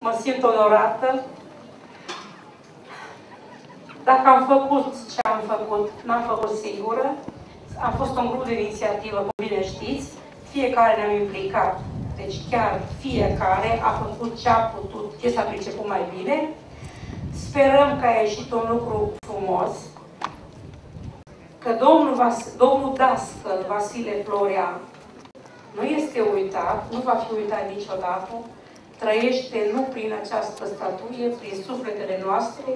Mă simt onorată. Dacă am făcut ce am făcut, n-am făcut singură. Am fost un grup de inițiativă, cum bine știți. Fiecare ne-am implicat. Deci chiar fiecare a făcut ce a putut, ce s-a priceput mai bine. Sperăm că a ieșit un lucru frumos. Că domnul dascăl Vasile Florea nu este uitat, nu va fi uitat niciodată. Trăiește nu prin această statuie, prin sufletele noastre,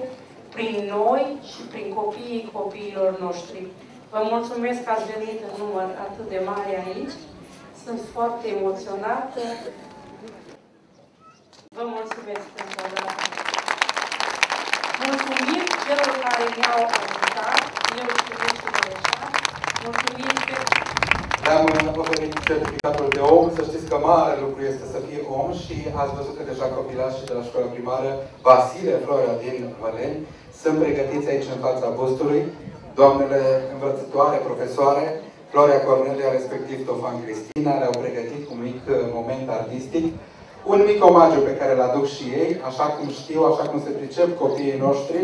prin noi și prin copiii copiilor noștri. Vă mulțumesc că ați venit în număr atât de mare aici. Sunt foarte emoționată. Vă mulțumesc încă o dată. Mulțumim celor care ne-au ajutat. Eu și Reșa. Mulțumim pe... Le-am oferit certificatul de om. Să știți că mare lucru este să fii om și ați văzut că deja copilașii de la școala primară Vasile Florea din Văleni sunt pregătiți aici în fața bustului. Doamnele învățătoare, profesoare, Florea Cornelia, respectiv Tofan Cristina, le-au pregătit un mic moment artistic, un mic omagiu pe care îl aduc și ei, așa cum știu, așa cum se pricep copiii noștri.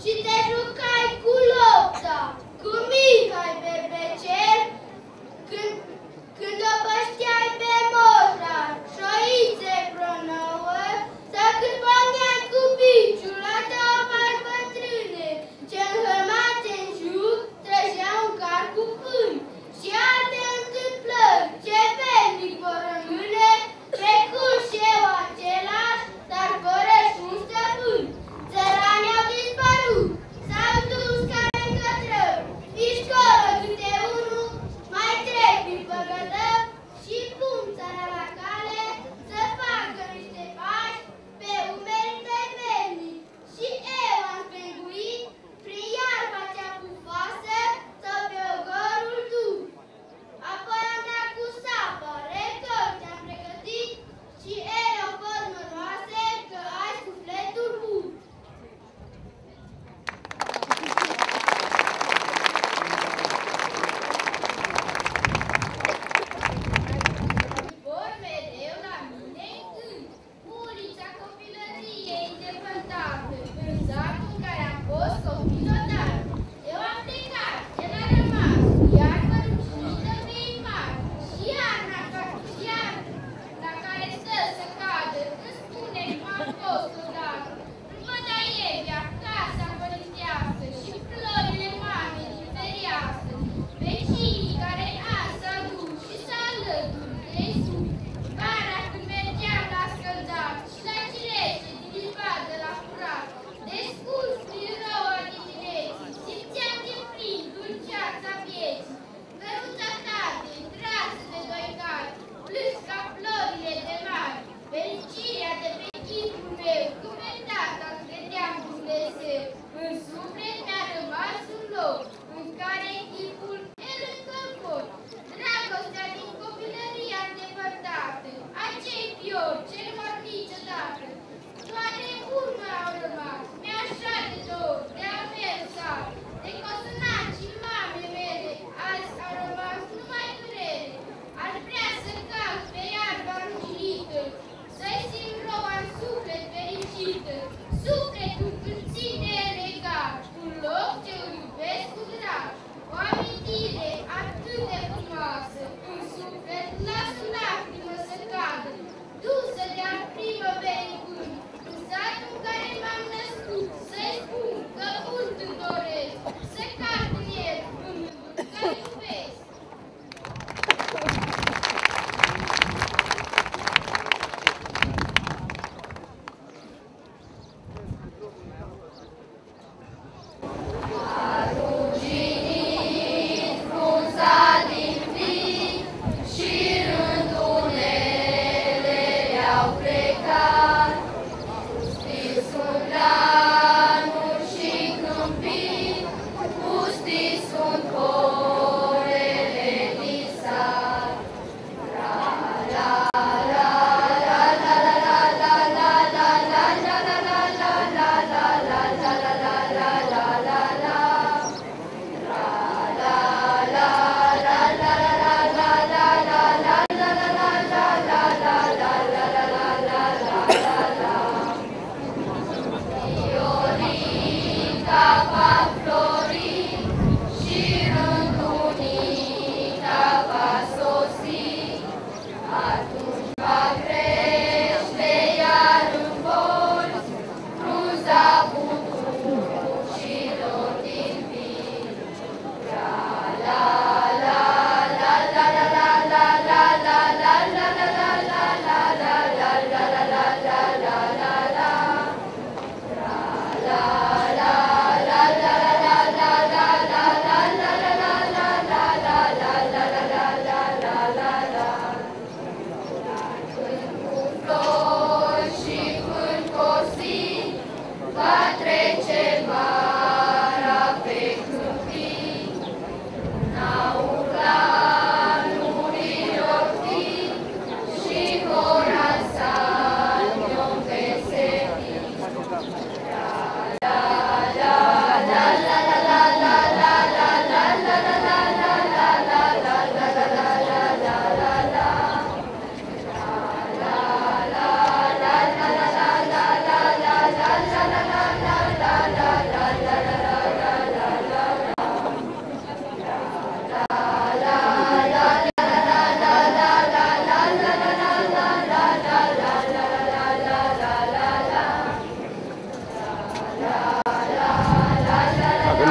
Și te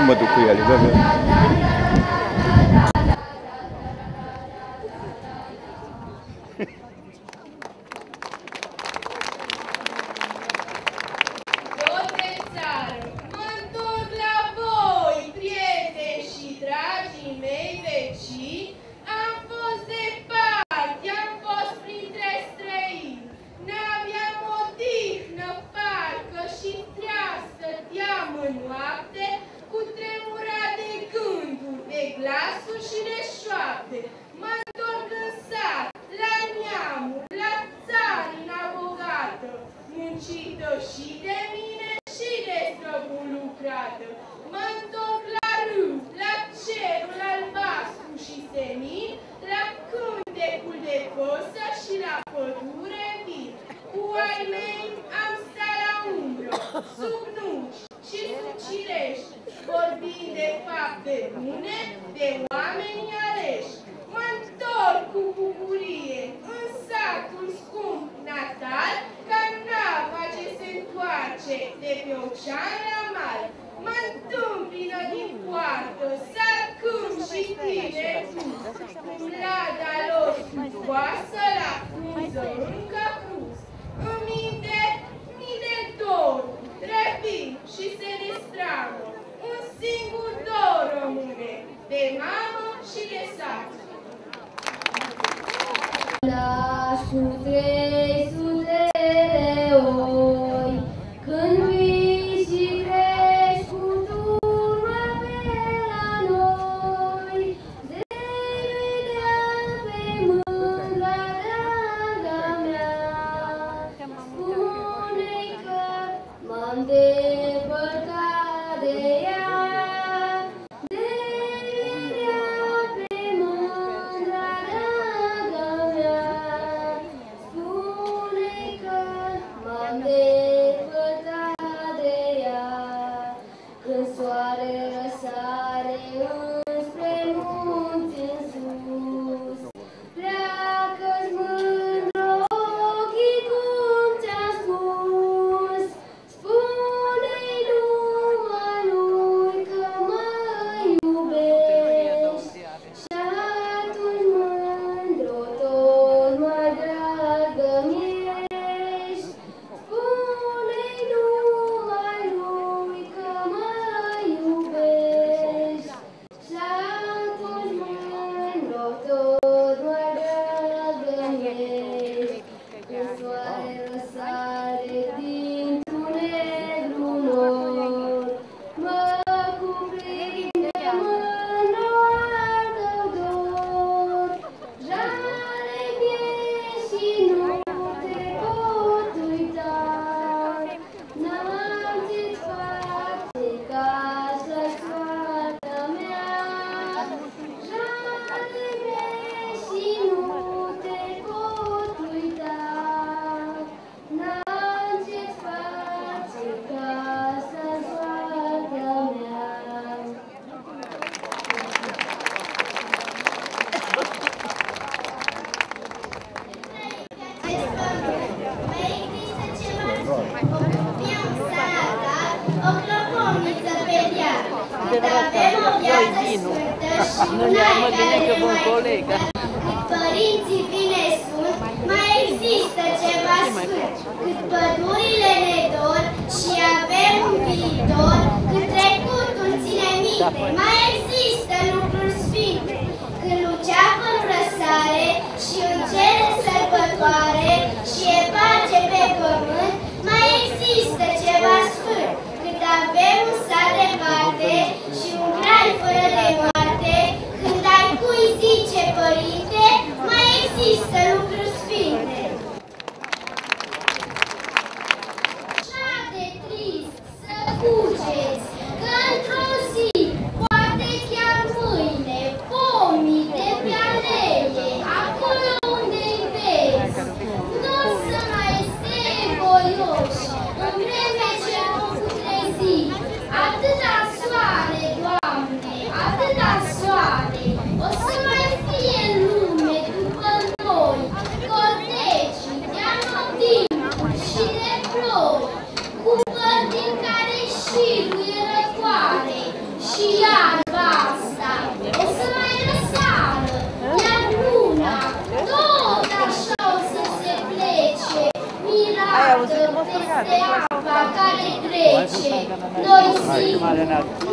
mă duc cu ele. Părinții bine sunt, mai există ceva scurt. Cât pădurile ne dor și avem un viitor, cât trecutul ține minte, mai există lucruri sfinte. Când luceafă în răsare și în cer sărbătoare și e pace pe pământ, mai există ceva sfânt. Când avem un sat de varte și un grai fără de moarte, când ai cui zice părinte, mai există lucruri sfinte. Așa de trist să cugeți că într-o zi, poate chiar mâine, pomii de pe alee, acolo unde-i vezi, dată peste apa care trece. Noi zic,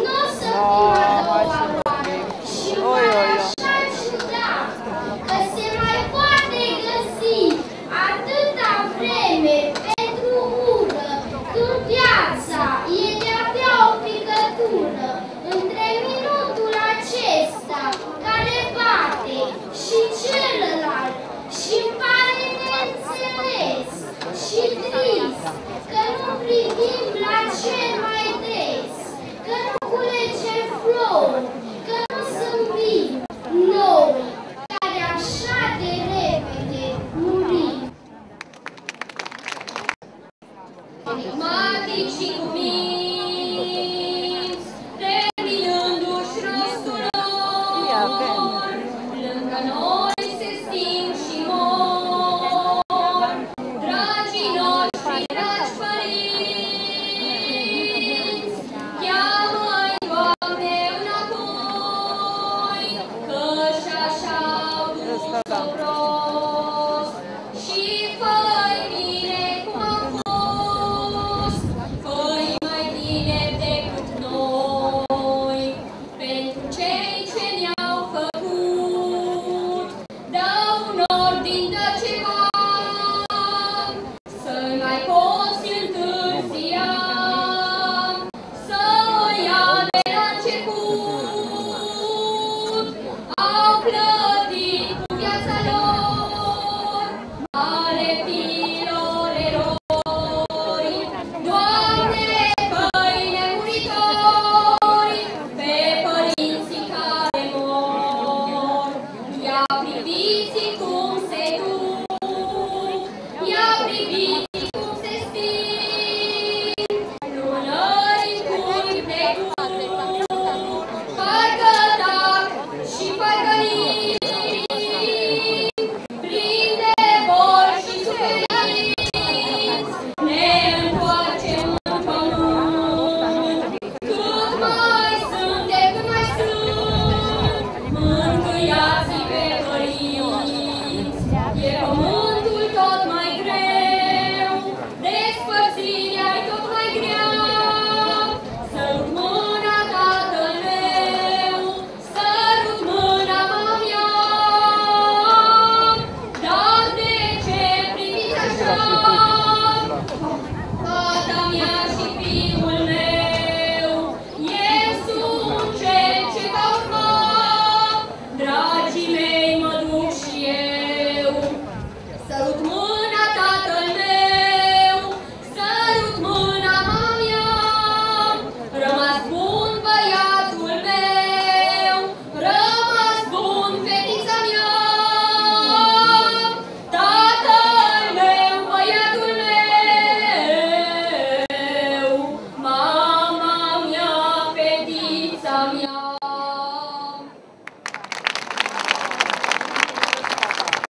nu o să fim a doua oară și mai așa ciudat că se mai poate găsi atâta vreme pentru ură, când viața e de-abia o picătură între minutul acesta care bate și celălalt și-mi pare neînțeles și trist că nu privim la cer mai des, că nu culegem flori, că nu zâmbim noi, care așa de repede murim. Enigmatic și cuminți, terminându-și rostul lor, lângă noi se sting și mor, dragii noștri, dragi părinți, cheamă-i, Doamne, înapoi, că-și așa-au dus-o prost, și fă-i bine cum a fost, fă-i mai bine decât noi, pentru cei ce ne-au făcut, dă un ordin de ceva, să-i mai poți întârzia, să o ia de la început, au plătit cu viața lor, ale fiilor eroi, Doamne, fă-i nemuritori, pe părinții care mor, ia priviți cum se duc, ia priviți cum se sting, lunări în curbi de duc, parcă tac și parcă ning, plin de boli și suferinți, ne întoarcem în pământ. Cât mai sunt, de cât mai sunt, mângâiați-i pe părinți. E pământul tot mai greu, despărțirea-i tot mai grea. Sărut mâna tatăl meu, sărut mâna mama mea, dar de ce priviți așa? Fata mea și fiul meu, eu sunt cel ce va urma, dragii mei, mă duc și eu. Sărut mâna tatăl meu, sărut mâna mama mea, rămas bun băiatul meu, rămas bun fetița mea, tatăl meu, băiatul meu, mama mea, fetița mea.